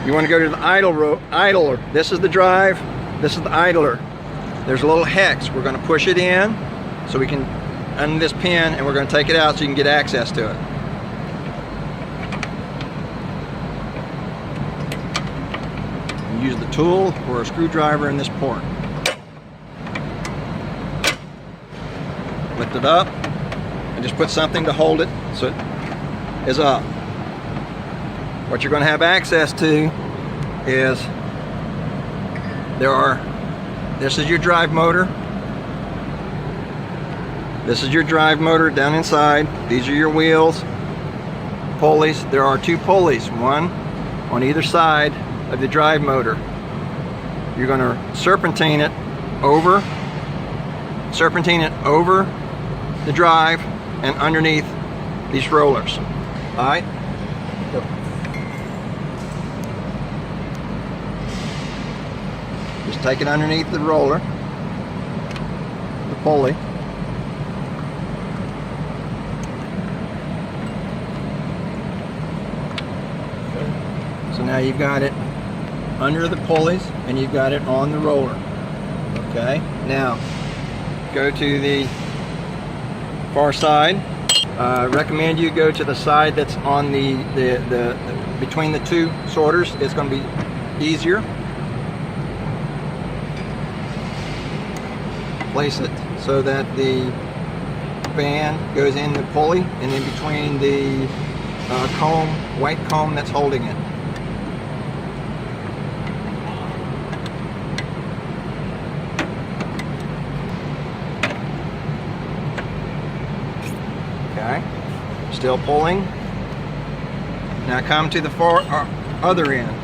You want to go to the idler. This is the drive, this is the idler. There's a little hex. We're going to push it in so we can undo this pin, and we're going to take it out so you can get access to it. Use the tool or a screwdriver in this port. Lift it up and just put something to hold it so it is up. What you're going to have access to is this is your drive motor. This is your drive motor down inside. These are your wheels, pulleys. There are 2 pulleys, one on either side of the drive motor. You're going to serpentine it over the drive and underneath these rollers. All right. Just take it underneath the roller, the pulley. So now you've got it under the pulleys and you've got it on the roller. Okay, now go to the far side. Recommend you go to the side that's on the between the 2 sorters. It's going to be easier. Place it so that the fan goes in the pulley and in between the white comb that's holding it. Okay, still pulling. Now come to the other end.